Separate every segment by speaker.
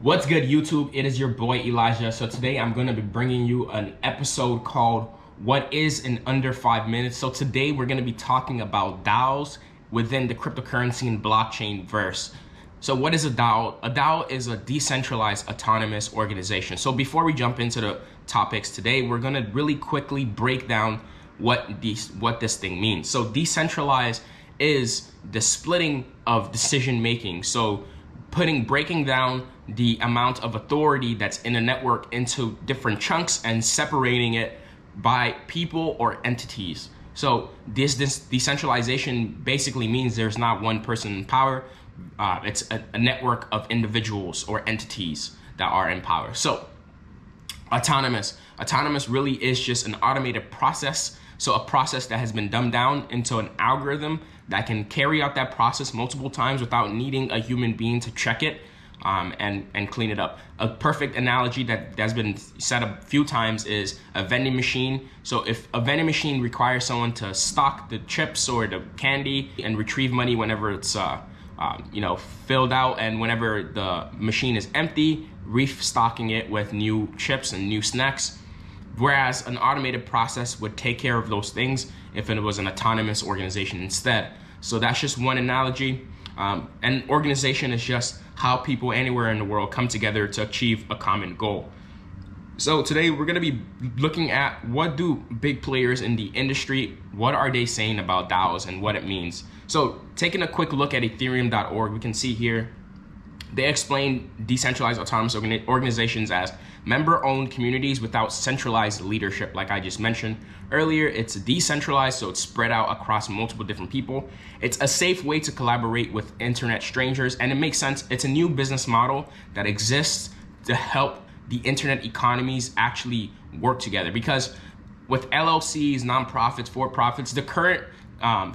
Speaker 1: What's good, YouTube? It is your boy Elijah. So today I'm going to be bringing you an episode called What is in Under 5 Minutes. So today we're going to be talking about DAOs within the cryptocurrency and blockchain verse. So what is a DAO? A DAO is a decentralized autonomous organization. So before we jump into the topics today, we're going to really quickly break down what this thing means. So decentralized is the splitting of decision making. So breaking down the amount of authority that's in a network into different chunks and separating it by people or entities. So this decentralization basically means there's not one person in power. It's a network of individuals or entities that are in power. So autonomous really is just an automated process. So a process that has been dumbed down into an algorithm that can carry out that process multiple times without needing a human being to check it and clean it up. A perfect analogy that's been said a few times is a vending machine. So if a vending machine requires someone to stock the chips or the candy and retrieve money whenever it's filled out, and whenever the machine is empty, restocking it with new chips and new snacks. Whereas an automated process would take care of those things if it was an autonomous organization instead. So that's just one analogy. An organization is just how people anywhere in the world come together to achieve a common goal. So today we're going to be looking at what do big players in the industry, what are they saying about DAOs and what it means. So taking a quick look at ethereum.org, we can see here they explain decentralized autonomous organizations as member-owned communities without centralized leadership. Like I just mentioned earlier, it's decentralized, so it's spread out across multiple different people. It's a safe way to collaborate with internet strangers, and it makes sense. It's a new business model that exists to help the internet economies actually work together. Because with LLCs, nonprofits, for-profits, the current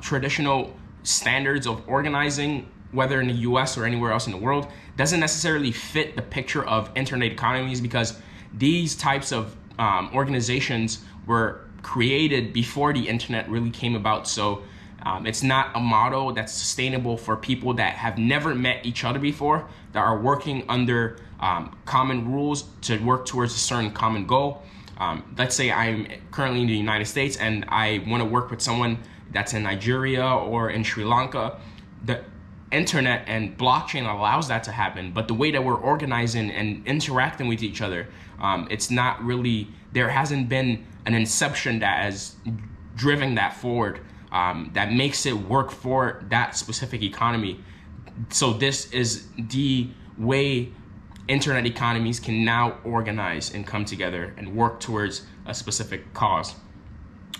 Speaker 1: traditional standards of organizing, whether in the US or anywhere else in the world, doesn't necessarily fit the picture of internet economies, because these types of organizations were created before the internet really came about. So it's not a model that's sustainable for people that have never met each other before, that are working under common rules to work towards a certain common goal. Let's say I'm currently in the United States and I want to work with someone that's in Nigeria or in Sri Lanka. The internet and blockchain allows that to happen, but the way that we're organizing and interacting with each other, it's not really, there hasn't been an inception that has driven that forward, that makes it work for that specific economy. So this is the way internet economies can now organize and come together and work towards a specific cause.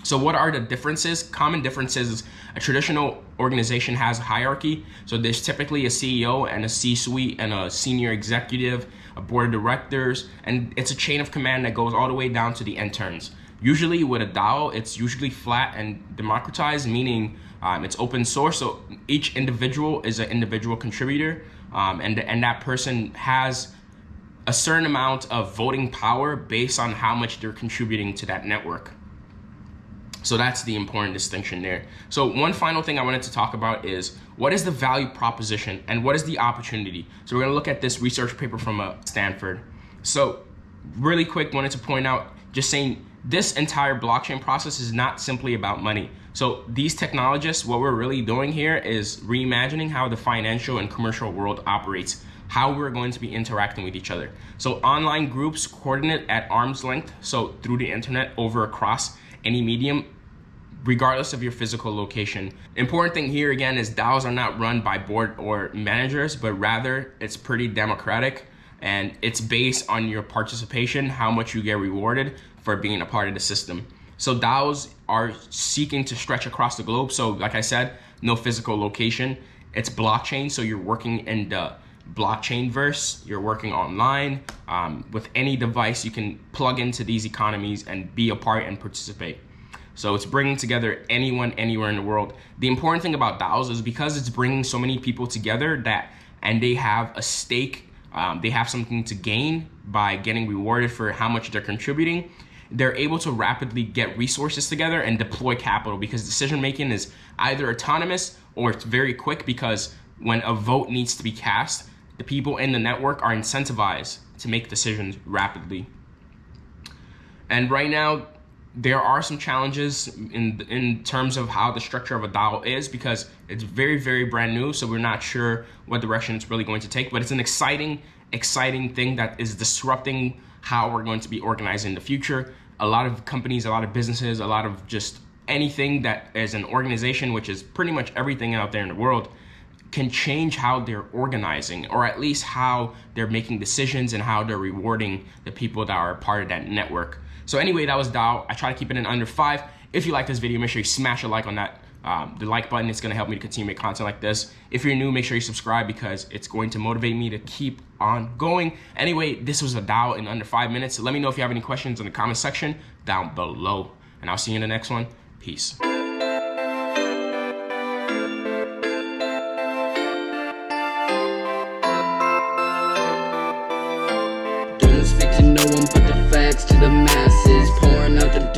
Speaker 1: So what are the differences? Common differences is a traditional organization has a hierarchy. So there's typically a CEO and a C-suite and a senior executive, a board of directors, and it's a chain of command that goes all the way down to the interns. Usually with a DAO, it's usually flat and democratized, meaning it's open source. So each individual is an individual contributor, and that person has a certain amount of voting power based on how much they're contributing to that network. So that's the important distinction there. So one final thing I wanted to talk about is what is the value proposition and what is the opportunity? So we're gonna look at this research paper from Stanford. So really quick, wanted to point out, just saying this entire blockchain process is not simply about money. So these technologists, what we're really doing here is reimagining how the financial and commercial world operates, how we're going to be interacting with each other. So online groups coordinate at arm's length, so through the internet across any medium, regardless of your physical location. Important thing here again is DAOs are not run by board or managers, but rather it's pretty democratic, and it's based on your participation, how much you get rewarded for being a part of the system. So DAOs are seeking to stretch across the globe. So like I said, no physical location. It's blockchain, so you're working in the blockchain verse, you're working online with any device. You can plug into these economies and be a part and participate. So it's bringing together anyone, anywhere in the world. The important thing about DAOs is because it's bringing so many people together and they have a stake, they have something to gain by getting rewarded for how much they're contributing. They're able to rapidly get resources together and deploy capital, because decision making is either autonomous or it's very quick, because when a vote needs to be cast, the people in the network are incentivized to make decisions rapidly. And right now, there are some challenges in terms of how the structure of a DAO is, because it's very, very brand new. So we're not sure what direction it's really going to take, but it's an exciting thing that is disrupting how we're going to be organized in the future. A lot of companies, a lot of businesses, a lot of just anything that is an organization, which is pretty much everything out there in the world, can change how they're organizing, or at least how they're making decisions and how they're rewarding the people that are a part of that network. So anyway, that was DAO. I try to keep it in under 5. If you like this video, make sure you smash a like on that. The like button is going to help me to continue to make content like this. If you're new, make sure you subscribe, because it's going to motivate me to keep on going. Anyway, this was a DAO in under 5 minutes. So let me know if you have any questions in the comment section down below. And I'll see you in the next one. Peace.
Speaker 2: Don't speak to no one but the facts to the masses, pouring out the